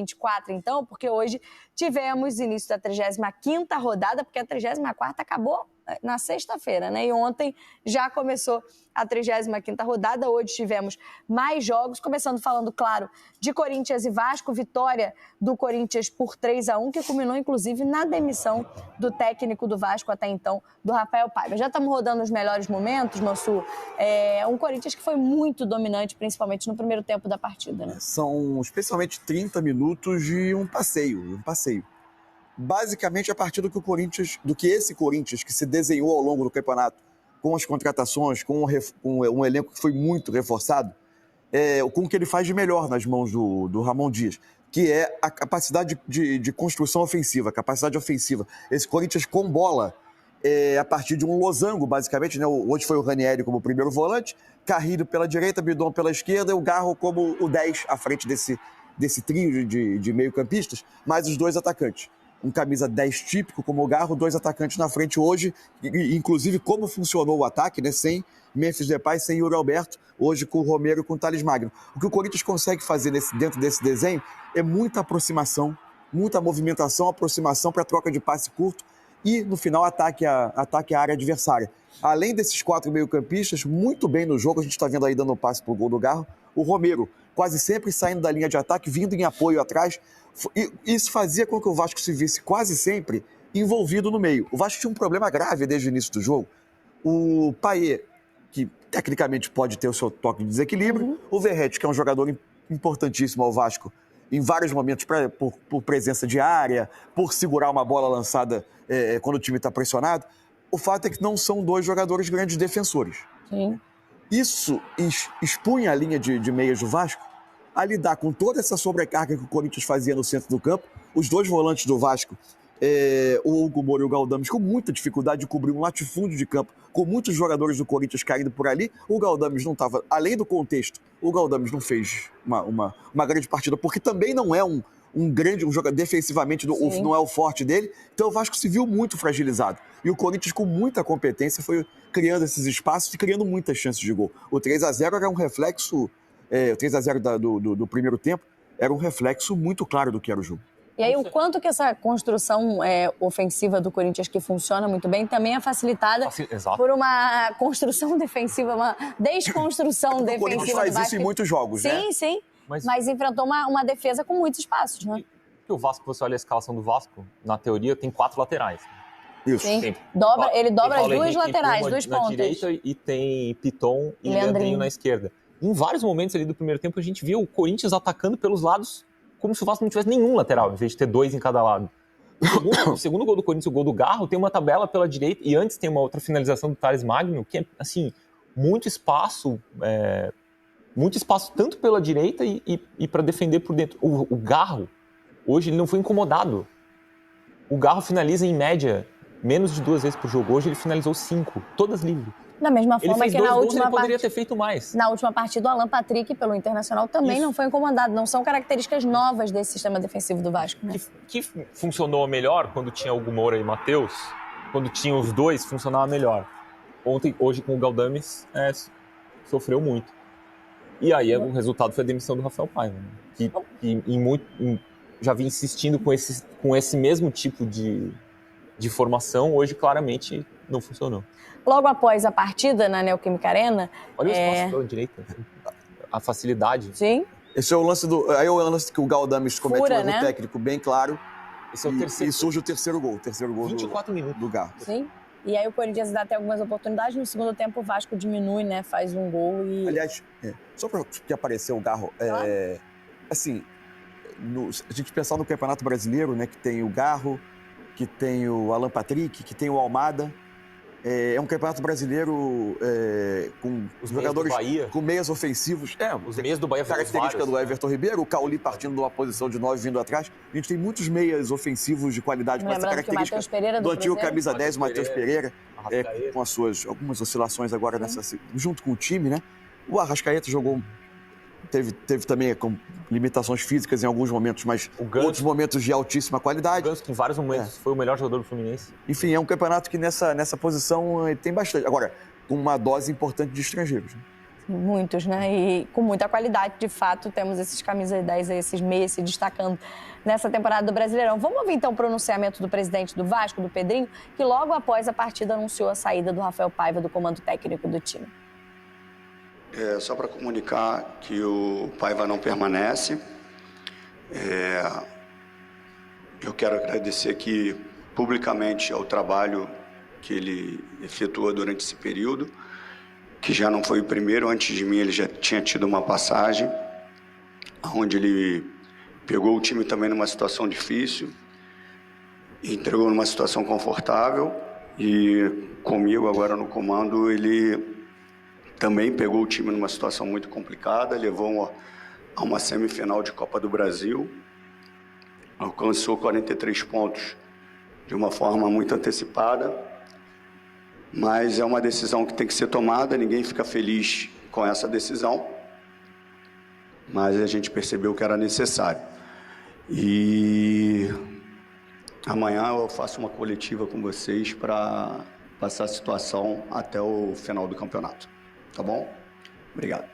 24, então, porque hoje tivemos início da 35ª rodada, porque a 34ª acabou na sexta-feira, né? E ontem já começou a 35ª rodada. Hoje tivemos mais jogos, começando falando, claro, de Corinthians e Vasco, vitória do Corinthians por 3-1, que culminou, inclusive, na demissão do técnico do Vasco até então, do Rafael Paiva. Já estamos rodando os melhores momentos, Massu. Um Corinthians que foi muito dominante, principalmente no primeiro tempo da partida, né? São especialmente 30 minutos de um passeio. Basicamente, a partir do que esse Corinthians que se desenhou ao longo do campeonato, com as contratações, com um elenco que foi muito reforçado, com o que ele faz de melhor nas mãos do Ramon Dias, que é a capacidade de construção ofensiva, a capacidade ofensiva. Esse Corinthians com bola, a partir de um losango, basicamente, né? Hoje foi o Ranieri como primeiro volante, Carrilho pela direita, Bidon pela esquerda e o Garro como o 10 à frente desse trio de meio-campistas, mais os dois atacantes. Um camisa 10 típico como o Garro, dois atacantes na frente hoje, inclusive como funcionou o ataque, né? Sem Memphis Depay, sem Yuri Alberto, hoje com o Romero e com o Thales Magno. O que o Corinthians consegue fazer dentro desse desenho é muita aproximação, muita movimentação, aproximação para troca de passe curto e, no final, ataque à área adversária. Além desses 4 meio-campistas, muito bem no jogo, a gente está vendo aí dando passe para o gol do Garro, o Romero, quase sempre saindo da linha de ataque, vindo em apoio atrás. E isso fazia com que o Vasco se visse quase sempre envolvido no meio. O Vasco tinha um problema grave desde o início do jogo. O Payet, que tecnicamente pode ter o seu toque de desequilíbrio, o Verratti, que é um jogador importantíssimo ao Vasco, em vários momentos, por presença de área, por segurar uma bola lançada quando o time está pressionado. O fato é que não são dois jogadores grandes defensores. Sim. Isso expunha a linha de meias do Vasco a lidar com toda essa sobrecarga que o Corinthians fazia no centro do campo. Os dois volantes do Vasco, o Hugo Moura e o Galdames, com muita dificuldade de cobrir um latifúndio de campo, com muitos jogadores do Corinthians caindo por ali. O Galdames não estava, além do contexto, o Galdames não fez uma grande partida, porque também não é um jogador defensivamente, não é o forte dele. Então o Vasco se viu muito fragilizado. E o Corinthians, com muita competência, foi criando esses espaços e criando muitas chances de gol. O 3-0 era um reflexo, o 3-0 do primeiro tempo era um reflexo muito claro do que era o jogo. E aí, o quanto que essa construção ofensiva do Corinthians, que funciona muito bem, também é facilitada por uma construção defensiva, uma desconstrução defensiva. O Corinthians faz isso em muitos jogos, né? Sim, sim. Mas enfrentou uma defesa com muitos espaços, né? O Vasco, você olha a escalação do Vasco, na teoria tem 4 laterais. Isso. Sim. Ele dobra as duas laterais, duas pontas. Na direita e tem Piton e Leandrinho na esquerda. Em vários momentos ali do primeiro tempo, a gente viu o Corinthians atacando pelos lados como se o Vasco não tivesse nenhum lateral, em vez de ter 2 em cada lado. O segundo gol do Corinthians, o gol do Garro, tem uma tabela pela direita e antes tem uma outra finalização do Thales Magno, que é, assim, muito espaço tanto pela direita e para defender por dentro. O Garro, hoje, ele não foi incomodado. O Garro finaliza, em média, menos de 2 vezes por jogo. Hoje ele finalizou 5, todas livres. Da mesma forma que na última ele poderia ter feito mais. Na última partida, o Alan Patrick, pelo Internacional, também não foi incomodado. Não são características novas desse sistema defensivo do Vasco, né? Que funcionou melhor quando tinha Hugo Moura e Matheus. Quando tinha os dois, funcionava melhor. Hoje, com o Galdames, sofreu muito. E aí, o resultado foi a demissão do Rafael Paiva, né? Que já vinha insistindo com esse mesmo tipo de formação. Hoje, claramente, não funcionou. Logo após a partida na Neoquímica Arena... Olha o espaço pela direita. A facilidade. Sim. Esse é o lance que o Galdames cometeu um erro técnico bem claro. Esse é o terceiro. E surge o terceiro gol. 24 minutos do Garro. Sim. E aí o Corinthians dá até algumas oportunidades. No segundo tempo, o Vasco diminui, né? Faz um gol e... Aliás, só para que apareceu o Garro, claro. Assim, a gente pensar no Campeonato Brasileiro, né? Que tem o Garro, que tem o Alan Patrick, que tem o Almada. É um campeonato brasileiro com os jogadores com meias ofensivos. Os meias do Bahia foram característica do Everton Ribeiro, o Cauli partindo de uma posição de 9 vindo atrás. A gente tem muitos meias ofensivos de qualidade com essa característica do antigo camisa 10, o Matheus Pereira, com as suas algumas oscilações agora junto com o time, né? O Arrascaeta jogou. Teve também com limitações físicas em alguns momentos, mas outros momentos de altíssima qualidade. O Ganso, que em vários momentos foi o melhor jogador do Fluminense. Enfim, é um campeonato que nessa posição tem bastante. Agora, com uma dose importante de estrangeiros. Né? muitos, né? E com muita qualidade, de fato, temos esses camisas 10, esses meias se destacando nessa temporada do Brasileirão. Vamos ouvir então o pronunciamento do presidente do Vasco, do Pedrinho, que logo após a partida anunciou a saída do Rafael Paiva do comando técnico do time. Só para comunicar que o Paiva não permanece. Eu quero agradecer aqui publicamente ao trabalho que ele efetuou durante esse período, que já não foi o primeiro. Antes de mim ele já tinha tido uma passagem, onde ele pegou o time também numa situação difícil, entregou numa situação confortável, e comigo agora no comando ele também pegou o time numa situação muito complicada, levou a uma semifinal de Copa do Brasil, alcançou 43 pontos de uma forma muito antecipada, mas é uma decisão que tem que ser tomada, ninguém fica feliz com essa decisão, mas a gente percebeu que era necessário. E amanhã eu faço uma coletiva com vocês para passar a situação até o final do campeonato. Tá bom? Obrigado.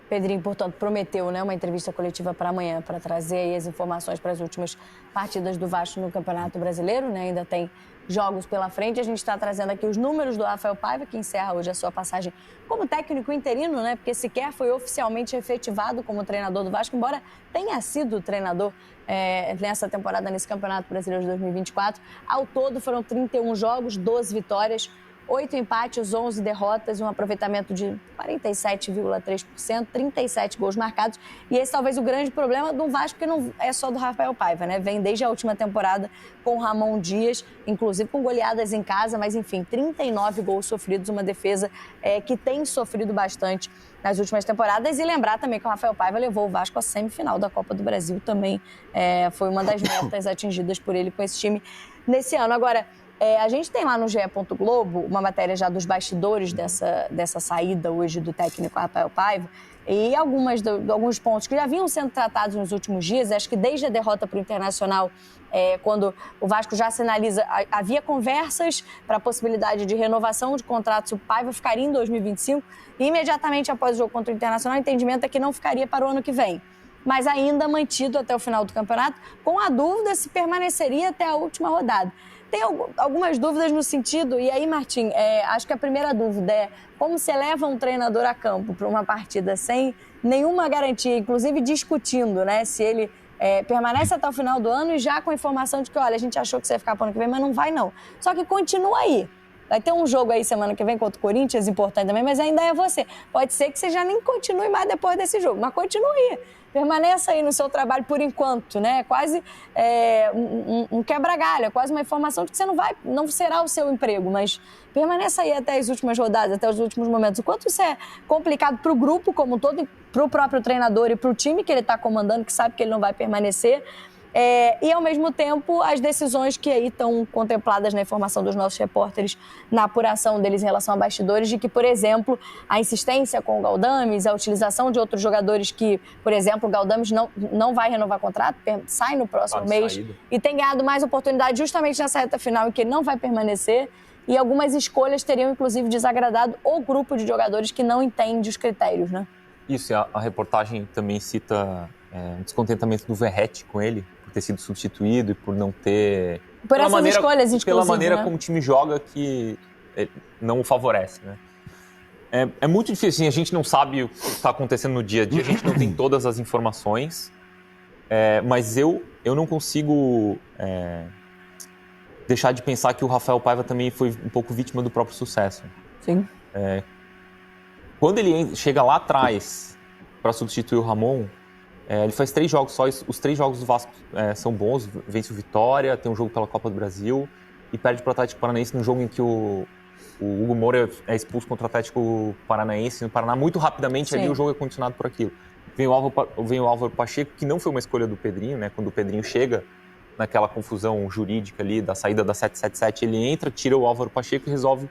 Pedrinho, portanto, prometeu, né, uma entrevista coletiva para amanhã, para trazer aí as informações para as últimas partidas do Vasco no Campeonato Brasileiro, né? Ainda tem jogos pela frente. A gente está trazendo aqui os números do Rafael Paiva, que encerra hoje a sua passagem como técnico interino, né? Porque sequer foi oficialmente efetivado como treinador do Vasco, embora tenha sido treinador nessa temporada, nesse Campeonato Brasileiro de 2024. Ao todo foram 31 jogos, 12 vitórias, 8 empates, 11 derrotas, um aproveitamento de 47,3%, 37 gols marcados. E esse talvez o grande problema do Vasco, que não é só do Rafael Paiva, né? Vem desde a última temporada com o Ramon Dias, inclusive com goleadas em casa, mas enfim, 39 gols sofridos, uma defesa que tem sofrido bastante nas últimas temporadas. E lembrar também que o Rafael Paiva levou o Vasco à semifinal da Copa do Brasil, também foi uma das metas atingidas por ele com esse time nesse ano. Agora, a gente tem lá no GE. Globo uma matéria já dos bastidores dessa saída hoje do técnico Rafael Paiva, e alguns pontos que já vinham sendo tratados nos últimos dias. Acho que desde a derrota para o Internacional, quando o Vasco já sinaliza, havia conversas para a possibilidade de renovação de contrato se o Paiva ficaria em 2025, e imediatamente após o jogo contra o Internacional, o entendimento é que não ficaria para o ano que vem, mas ainda mantido até o final do campeonato, com a dúvida se permaneceria até a última rodada. Tem algumas dúvidas no sentido, e aí, Martim, acho que a primeira dúvida é como você leva um treinador a campo para uma partida sem nenhuma garantia, inclusive discutindo, né, se ele permanece até o final do ano e já com a informação de que, olha, a gente achou que você ia ficar para o ano que vem, mas não vai não. Só que continua aí. Vai ter um jogo aí semana que vem contra o Corinthians, importante também, mas ainda é você. Pode ser que você já nem continue mais depois desse jogo, mas continue. Permaneça aí no seu trabalho por enquanto, né? Quase um quebra-galho, é quase uma informação de que você não será o seu emprego, mas permaneça aí até as últimas rodadas, até os últimos momentos. O quanto isso é complicado para o grupo como um todo, para o próprio treinador e para o time que ele está comandando, que sabe que ele não vai permanecer. E, ao mesmo tempo, as decisões que aí estão contempladas na informação dos nossos repórteres, na apuração deles em relação a bastidores, de que, por exemplo, a insistência com o Galdames, a utilização de outros jogadores que, por exemplo, o Galdames não vai renovar contrato, sai no próximo mês, e tem ganhado mais oportunidade justamente nessa reta final em que ele não vai permanecer, e algumas escolhas teriam, inclusive, desagradado o grupo de jogadores que não entende os critérios, né? Isso, a reportagem também cita um descontentamento do Verratti com ele, por ter sido substituído e por não ter... Por essas escolhas, inclusive, pela maneira, né, como o time joga, que não o favorece, né? É muito difícil, assim, a gente não sabe o que está acontecendo no dia a dia, a gente não tem todas as informações, mas eu não consigo deixar de pensar que o Rafael Paiva também foi um pouco vítima do próprio sucesso. Sim. Quando ele chega lá atrás para substituir o Ramon, ele faz 3 jogos só, os 3 jogos do Vasco são bons, vence o Vitória, tem um jogo pela Copa do Brasil e perde para o Atlético Paranaense num jogo em que o Hugo Moura é expulso contra o Atlético Paranaense no Paraná muito rapidamente. Sim. Ali o jogo é condicionado por aquilo. Vem o Álvaro Pacheco, que não foi uma escolha do Pedrinho, né? Quando o Pedrinho chega naquela confusão jurídica ali da saída da 777, ele entra, tira o Álvaro Pacheco e resolve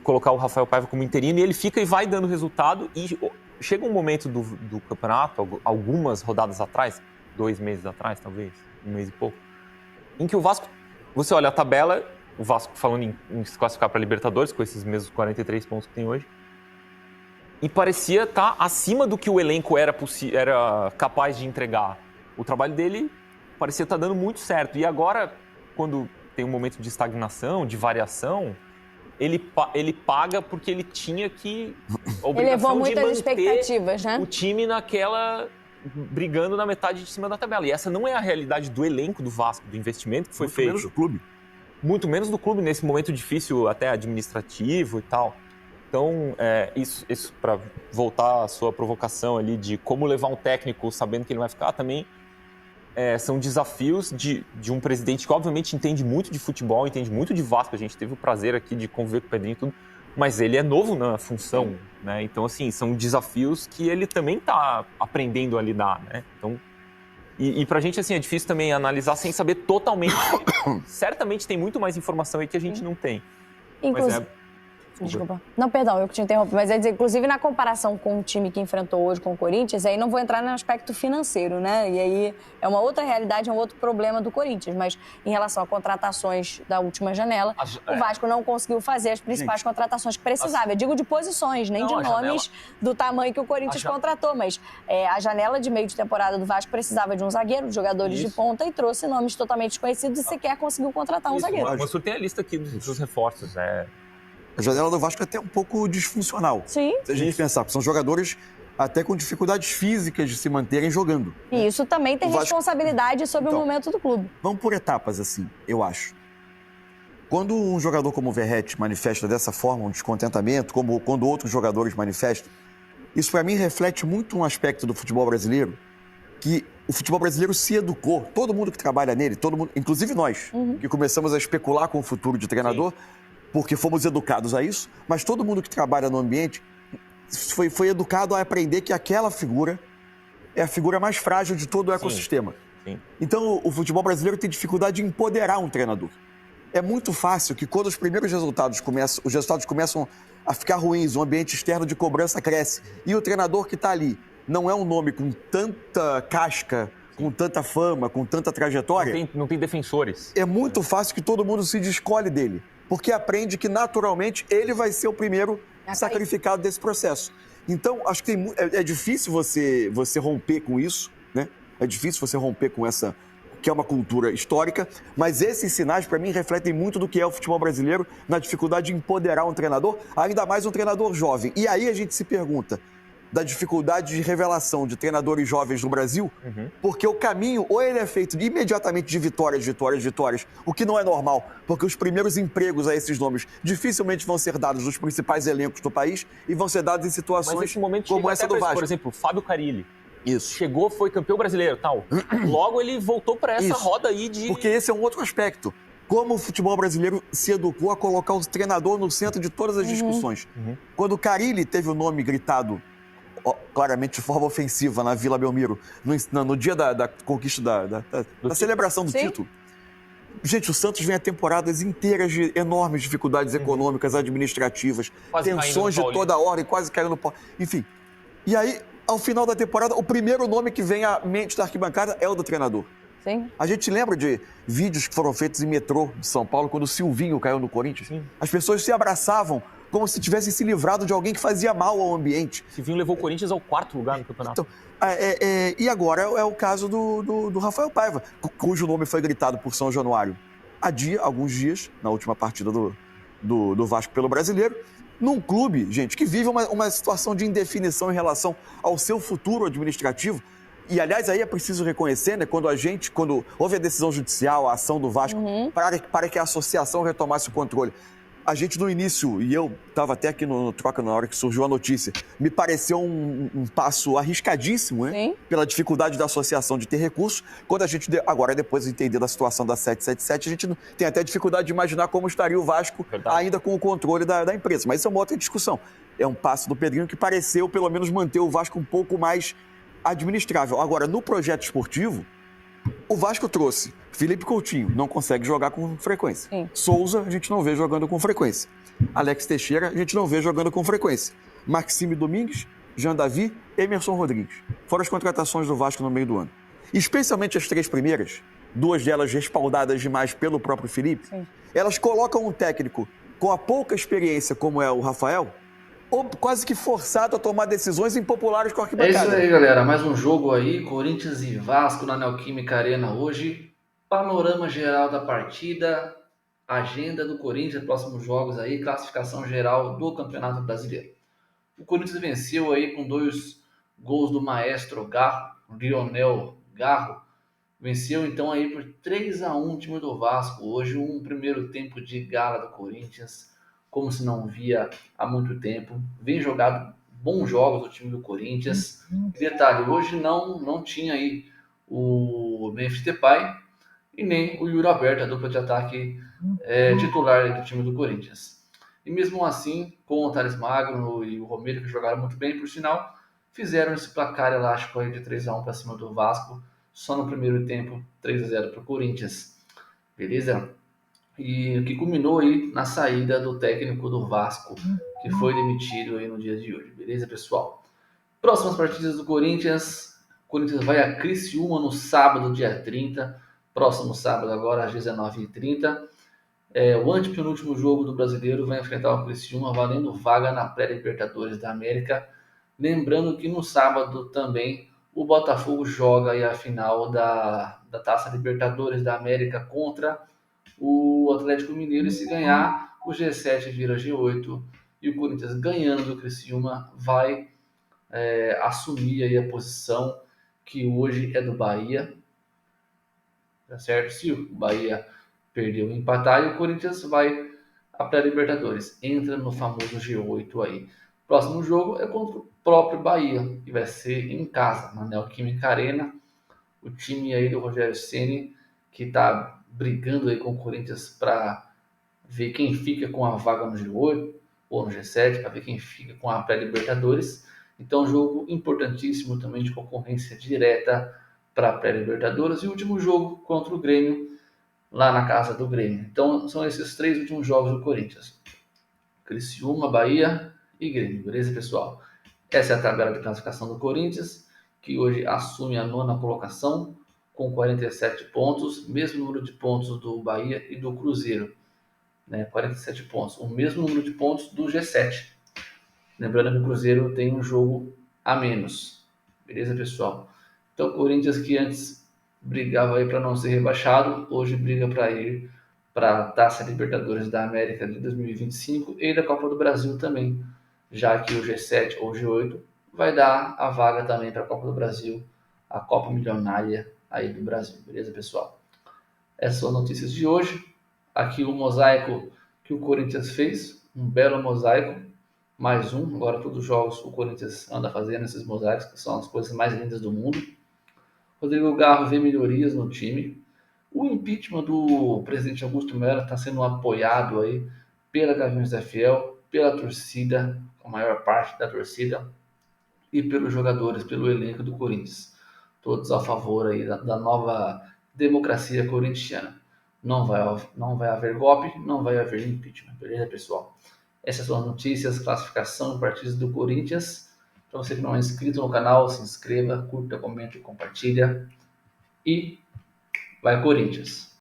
colocar o Rafael Paiva como interino, e ele fica e vai dando resultado, e chega um momento do campeonato, algumas rodadas atrás, 2 meses atrás, talvez, 1 mês e pouco, em que o Vasco, você olha a tabela, o Vasco falando em se classificar para a Libertadores, com esses mesmos 43 pontos que tem hoje, e parecia estar acima do que o elenco era capaz de entregar. O trabalho dele parecia estar dando muito certo. E agora, quando tem um momento de estagnação, de variação, ele paga porque ele tinha que... Ele levou muitas expectativas, né? O time brigando na metade de cima da tabela. E essa não é a realidade do elenco do Vasco, do investimento que foi feito. Muito menos do clube. Muito menos do clube, nesse momento difícil até administrativo e tal. Então, isso para voltar à sua provocação ali de como levar um técnico sabendo que ele vai ficar, também são desafios de um presidente que obviamente entende muito de futebol, entende muito de Vasco. A gente teve o prazer aqui de conviver com o Pedrinho e tudo, mas ele é novo na função, né? Então, assim, são desafios que ele também está aprendendo a lidar, né? Então, e pra gente, assim, é difícil também analisar sem saber totalmente. Certamente tem muito mais informação aí que a gente não tem. Inclusive... Desculpa. Não, perdão, eu que te interrompi. Mas, inclusive, na comparação com o time que enfrentou hoje com o Corinthians, aí não vou entrar no aspecto financeiro, né? E aí é uma outra realidade, é um outro problema do Corinthians. Mas em relação a contratações da última janela, o Vasco não conseguiu fazer as principais contratações que precisava. Eu digo de posições, nem de nomes do tamanho que o Corinthians contratou. Mas a janela de meio de temporada do Vasco precisava de um zagueiro, de jogadores de ponta, e trouxe nomes totalmente desconhecidos e sequer conseguiu contratar um zagueiro. O Mansur tem a lista aqui dos reforços, A janela do Vasco é até um pouco disfuncional. Sim. Se a gente pensar, porque são jogadores até com dificuldades físicas de se manterem jogando. E isso também tem responsabilidade sobre o momento do clube. Vamos por etapas, assim, eu acho. Quando um jogador como o Verratti manifesta dessa forma um descontentamento, como quando outros jogadores manifestam, isso para mim reflete muito um aspecto do futebol brasileiro, que o futebol brasileiro se educou, todo mundo que trabalha nele, todo mundo, inclusive nós, que começamos a especular com o futuro de treinador, porque fomos educados a isso, mas todo mundo que trabalha no ambiente foi educado a aprender que aquela figura é a figura mais frágil de todo o ecossistema. Sim. Então, o futebol brasileiro tem dificuldade de empoderar um treinador. É muito fácil que quando os primeiros resultados começam a ficar ruins, o ambiente externo de cobrança cresce, e o treinador que está ali não é um nome com tanta casca, com tanta fama, com tanta trajetória... Não tem defensores. É muito fácil que todo mundo se descolhe dele, porque aprende que, naturalmente, ele vai ser o primeiro sacrificado desse processo. Então, acho que é difícil você romper com isso, né? É difícil você romper com essa, que é uma cultura histórica, mas esses sinais, para mim, refletem muito do que é o futebol brasileiro na dificuldade de empoderar um treinador, ainda mais um treinador jovem. E aí a gente se pergunta da dificuldade de revelação de treinadores jovens no Brasil, porque o caminho, ou ele é feito imediatamente de vitórias, o que não é normal, porque os primeiros empregos a esses nomes dificilmente vão ser dados nos principais elencos do país e vão ser dados em situações como essa do Vasco. Por exemplo, Fábio Carille. Isso. Chegou, foi campeão brasileiro, tal. Logo ele voltou para essa roda aí de... Porque esse é um outro aspecto. Como o futebol brasileiro se educou a colocar o treinador no centro de todas as discussões. Quando o Carille teve o nome gritado claramente de forma ofensiva na Vila Belmiro, no dia da conquista da celebração do título. Gente, o Santos vem a temporadas inteiras de enormes dificuldades econômicas, administrativas, tensões de toda ordem, quase caindo no pó. Enfim. E aí, ao final da temporada, o primeiro nome que vem à mente da arquibancada é o do treinador. Sim. A gente lembra de vídeos que foram feitos em metrô de São Paulo, quando o Silvinho caiu no Corinthians? Sim. As pessoas se abraçavam como se tivessem se livrado de alguém que fazia mal ao ambiente. Silvinho levou o Corinthians ao 4º lugar no campeonato. Então, e agora é o caso do Rafael Paiva, cujo nome foi gritado por São Januário há alguns dias, na última partida do Vasco pelo Brasileiro, num clube, gente, que vive uma situação de indefinição em relação ao seu futuro administrativo. E, aliás, aí é preciso reconhecer, né, quando houve a decisão judicial, a ação do Vasco, para que a associação retomasse o controle. A gente, no início, e eu estava até aqui no Troca na hora que surgiu a notícia, me pareceu um passo arriscadíssimo, né? Pela dificuldade da associação de ter recursos. Quando a gente, agora, depois de entender da situação da 777, a gente tem até dificuldade de imaginar como estaria o Vasco ainda com o controle da empresa. Mas isso é uma outra discussão. É um passo do Pedrinho que pareceu, pelo menos, manter o Vasco um pouco mais administrável. Agora, no projeto esportivo, o Vasco trouxe Felipe Coutinho, não consegue jogar com frequência. Souza, a gente não vê jogando com frequência. Alex Teixeira, a gente não vê jogando com frequência. Maxime Domingues, Jean Davi, Emerson Rodrigues. Foram as contratações do Vasco no meio do ano. Especialmente as 3 primeiras, 2 delas respaldadas demais pelo próprio Felipe, elas colocam um técnico com a pouca experiência, como é o Rafael, quase que forçado a tomar decisões impopulares com a É arquibancada. isso aí, galera. Mais um jogo aí, Corinthians e Vasco na Neoquímica Arena hoje. Panorama geral da partida, agenda do Corinthians, próximos jogos aí, classificação geral do Campeonato Brasileiro. O Corinthians venceu aí com 2 gols do maestro Garro, Lionel Garro. Venceu então aí por 3-1 o time do Vasco. Hoje um primeiro tempo de gala do Corinthians, como se não via há muito tempo. Vem jogado bons jogos do time do Corinthians. Detalhe, hoje não tinha aí o Memphis Depay e nem o Yuri Alberto, a dupla de ataque titular do time do Corinthians. E mesmo assim, com o Thales Magno e o Romero, que jogaram muito bem, por sinal, fizeram esse placar elástico aí de 3-1 para cima do Vasco, só no primeiro tempo, 3-0 para o Corinthians. Beleza? E o que culminou aí na saída do técnico do Vasco, que foi demitido aí no dia de hoje. Beleza, pessoal? Próximas partidas do Corinthians. O Corinthians vai a Criciúma no sábado, dia 30. Próximo sábado, agora às 19h30. O antepenúltimo jogo do Brasileiro vai enfrentar o Criciúma, valendo vaga na pré-Libertadores da América. Lembrando que no sábado também o Botafogo joga aí a final da Taça Libertadores da América contra o Atlético Mineiro. E se ganhar, o G7 vira G8. E o Corinthians, ganhando do Criciúma, vai assumir aí a posição que hoje é do Bahia. Tá certo? Se o Bahia perdeu e empatar, e o Corinthians vai a pré-Libertadores. Entra no famoso G8 aí. Próximo jogo é contra o próprio Bahia, que vai ser em casa, na Neoquímica Arena. O time aí do Rogério Ceni, que está brigando aí com o Corinthians para ver quem fica com a vaga no G8 ou no G7, para ver quem fica com a pré-Libertadores. Então, jogo importantíssimo também de concorrência direta para a pré-Libertadores. E o último jogo contra o Grêmio, lá na casa do Grêmio. Então, são esses 3 últimos jogos do Corinthians: Criciúma, Bahia e Grêmio. Beleza, pessoal? Essa é a tabela de classificação do Corinthians, que hoje assume a 9ª colocação com 47 pontos, mesmo número de pontos do Bahia e do Cruzeiro, né? 47 pontos, o mesmo número de pontos do G7. Lembrando que o Cruzeiro tem um jogo a menos. Beleza, pessoal? Então, o Corinthians, que antes brigava aí para não ser rebaixado, hoje briga para ir para a Taça Libertadores da América de 2025 e da Copa do Brasil também, já que o G7 ou G8 vai dar a vaga também para a Copa do Brasil, a Copa Milionária aí do Brasil. Beleza, pessoal? Essas são as notícias de hoje. Aqui o mosaico que o Corinthians fez, um belo mosaico, mais um. Agora todos os jogos o Corinthians anda fazendo esses mosaicos, que são as coisas mais lindas do mundo. Rodrigo Garro vê melhorias no time. O impeachment do presidente Augusto Melo está sendo apoiado aí pela Gaviões da Fiel, pela torcida, a maior parte da torcida, e pelos jogadores, pelo elenco do Corinthians. Todos a favor aí da nova democracia corintiana. Não vai haver golpe, não vai haver impeachment. Beleza, pessoal? Essas são as notícias, classificação e partidas do Corinthians. Para você que não é inscrito no canal, se inscreva, curta, comente e compartilha. E vai Corinthians!